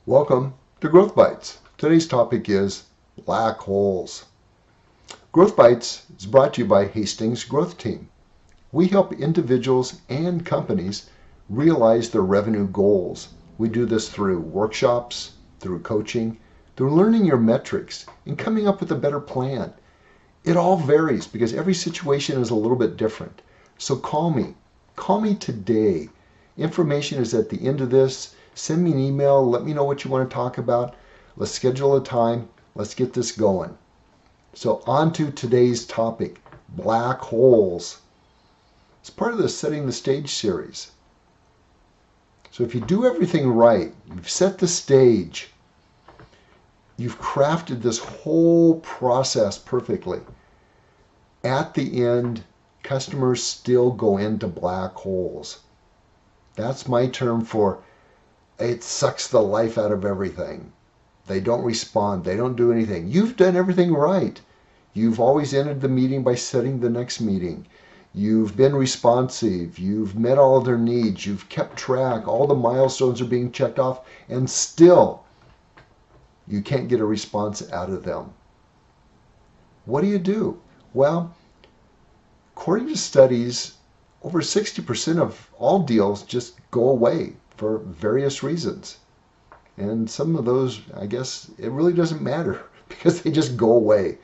Welcome to Growth Bites. Today's topic is black holes. Growth Bites is brought to you by Hastings Growth Team. We help individuals and companies realize their revenue goals. We do this through workshops, through coaching, through learning your metrics, and coming up with a better plan. It all varies because every situation is a little bit different. So call me. Call me today. Information is at the end of this. Send me an email. Let me know what you want to talk about. Let's schedule a time. Let's get this going. So on to today's topic, black holes. It's part of the Setting the Stage series. So if you do everything right, you've set the stage, you've crafted this whole process perfectly. At the end, customers still go into black holes. That's my term for it sucks the life out of everything. They don't respond. They don't do anything. You've done everything right. You've always ended the meeting by setting the next meeting. You've been responsive. You've met all of their needs. You've kept track. All the milestones are being checked off. And still, you can't get a response out of them. What do? Well, according to studies, over 60% of all deals just go away for various reasons. And some of those, I guess, it really doesn't matter because they just go away.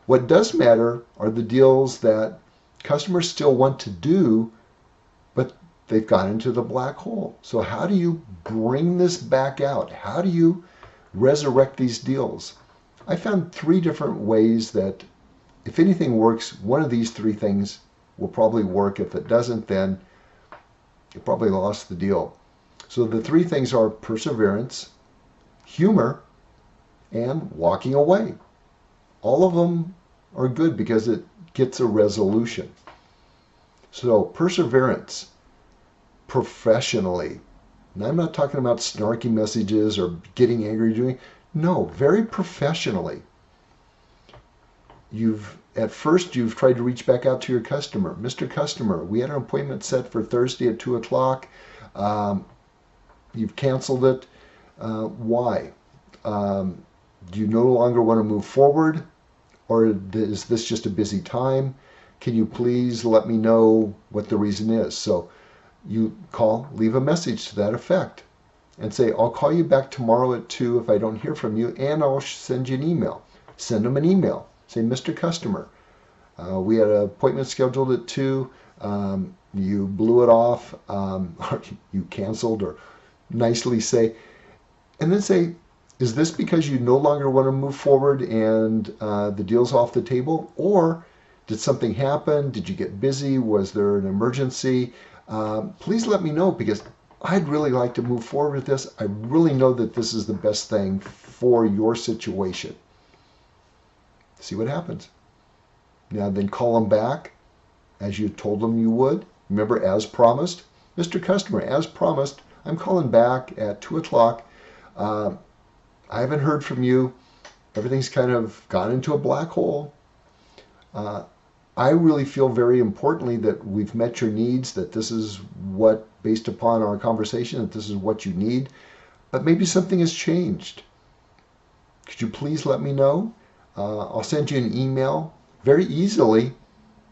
What does matter are the deals that customers still want to do, but they've gone into the black hole. So how do you bring this back out? How do you resurrect these deals? I found 3 different ways that if anything works, one of these 3 things will probably work. If it doesn't, then you probably lost the deal. So the 3 things are perseverance, humor, and walking away. All of them are good because it gets a resolution. So perseverance, professionally. And I'm not talking about snarky messages or getting angry doing. No, very professionally. At first you've tried to reach back out to your customer. Mr. Customer, we had an appointment set for Thursday at 2 o'clock. You've canceled it. Why? Do you no longer want to move forward? Or is this just a busy time? Can you please let me know what the reason is? So you leave a message to that effect and say, I'll call you back tomorrow at 2 if I don't hear from you, and I'll send you an email. Send them an email. Say, Mr. Customer, we had an appointment scheduled at 2. You blew it off. Or you canceled, or nicely say, and then say, is this because you no longer want to move forward and the deal's off the table? Or did something happen? Did you get busy? Was there an emergency? Please let me know because I'd really like to move forward with this. I really know that this is the best thing for your situation. See what happens. Now then call them back as you told them you would. Remember, as promised. Mr. Customer, as promised, I'm calling back at 2 o'clock. I haven't heard from you. Everything's kind of gone into a black hole. I really feel very importantly that we've met your needs, that this is what, based upon our conversation, that this is what you need. But maybe something has changed. Could you please let me know? I'll send you an email very easily.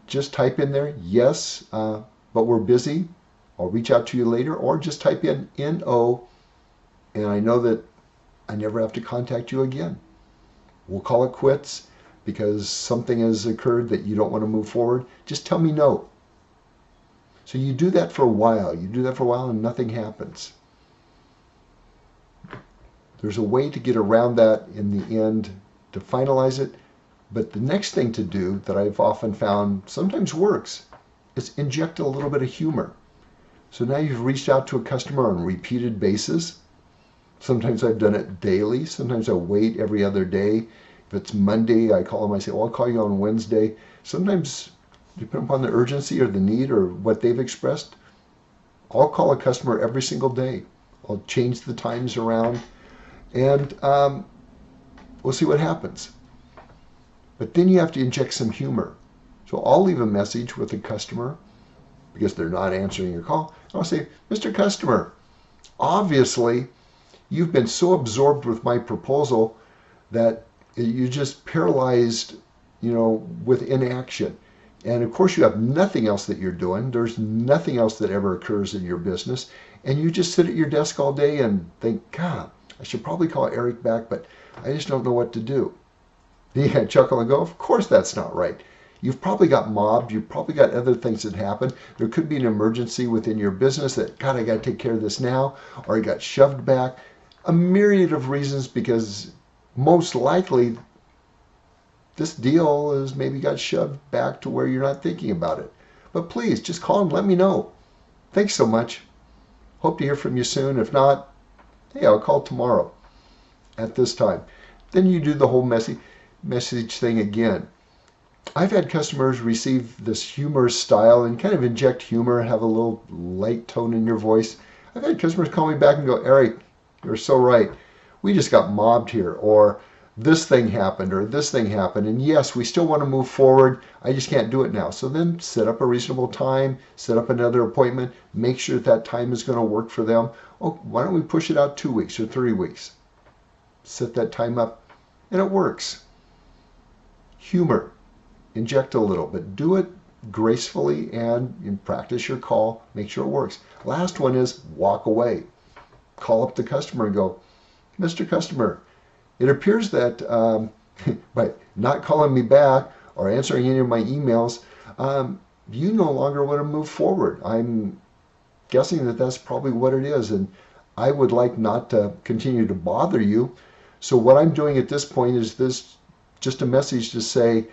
Just type in there, yes, but we're busy. I'll reach out to you later, or just type in NO, and I know that I never have to contact you again. We'll call it quits because something has occurred that you don't want to move forward. Just tell me no. So you do that for a while. You do that for a while and nothing happens. There's a way to get around that in the end to finalize it. But the next thing to do that I've often found sometimes works is inject a little bit of humor. So now you've reached out to a customer on a repeated basis. Sometimes I've done it daily. Sometimes I wait every other day. If it's Monday, I call them. I say, well, I'll call you on Wednesday. Sometimes, depending upon the urgency or the need or what they've expressed, I'll call a customer every single day. I'll change the times around, and we'll see what happens. But then you have to inject some humor. So I'll leave a message with the customer because they're not answering your call. I'll say, Mr. Customer, obviously you've been so absorbed with my proposal that you just paralyzed, with inaction. And of course, you have nothing else that you're doing. There's nothing else that ever occurs in your business. And you just sit at your desk all day and think, God, I should probably call Eric back, but I just don't know what to do. Yeah, chuckle and go, of course that's not right. You've probably got mobbed. You've probably got other things that happen. There could be an emergency within your business that, God, I got to take care of this now, or it got shoved back. A myriad of reasons, because most likely this deal is maybe got shoved back to where you're not thinking about it. But please, just call and let me know. Thanks so much. Hope to hear from you soon. If not, hey, I'll call tomorrow at this time. Then you do the whole message thing again. I've had customers receive this humorous style and kind of inject humor, have a little light tone in your voice. I've had customers call me back and go, Eric, you're so right. We just got mobbed here, or this thing happened, or this thing happened. And yes, we still want to move forward. I just can't do it now. So then set up a reasonable time, set up another appointment, make sure that time is going to work for them. Oh, why don't we push it out 2 weeks or 3 weeks? Set that time up, and it works. Humor. Inject a little, but do it gracefully and practice your call. Make sure it works. Last one is walk away. Call up the customer and go, Mr. Customer, it appears that by not calling me back or answering any of my emails, you no longer want to move forward. I'm guessing that that's probably what it is, and I would like not to continue to bother you. So what I'm doing at this point is this, just a message to say,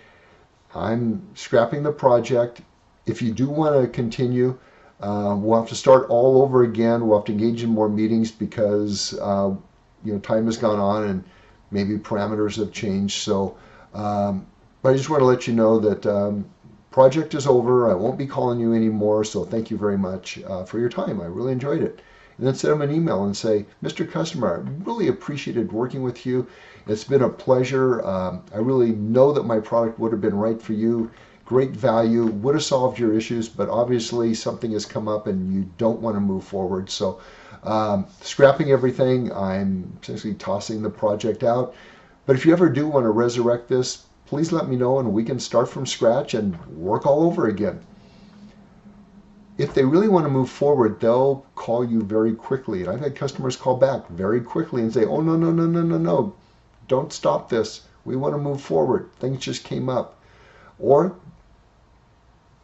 I'm scrapping the project. If you do want to continue, we'll have to start all over again. We'll have to engage in more meetings because time has gone on and maybe parameters have changed. So, but I just want to let you know that project is over. I won't be calling you anymore. So thank you very much for your time. I really enjoyed it. And then send them an email and say, Mr. Customer, I really appreciated working with you. It's been a pleasure. I really know that my product would have been right for you. Great value, would have solved your issues, but obviously something has come up and you don't want to move forward. So scrapping everything, I'm essentially tossing the project out. But if you ever do want to resurrect this, please let me know and we can start from scratch and work all over again. If they really want to move forward, they'll call you very quickly. And I've had customers call back very quickly and say, oh, no. Don't stop this. We want to move forward. Things just came up. Or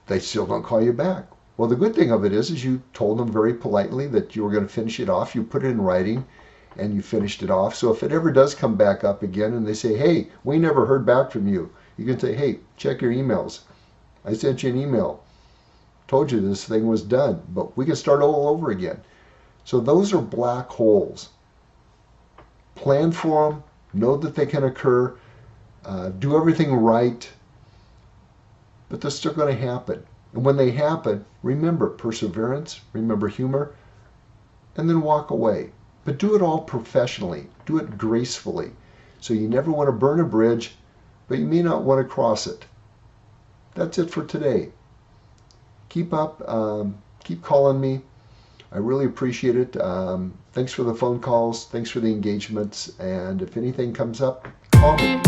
they still don't call you back. Well, the good thing of it is you told them very politely that you were going to finish it off. You put it in writing and you finished it off. So if it ever does come back up again and they say, hey, we never heard back from you, you can say, hey, check your emails. I sent you an email. Told you this thing was done, but we can start all over again. So those are black holes. Plan for them. Know that they can occur. Do everything right. But they're still going to happen. And when they happen, remember perseverance, remember humor, and then walk away. But do it all professionally. Do it gracefully. So you never want to burn a bridge, but you may not want to cross it. That's it for today. Keep up. Keep calling me. I really appreciate it. Thanks for the phone calls. Thanks for the engagements. And if anything comes up, call me.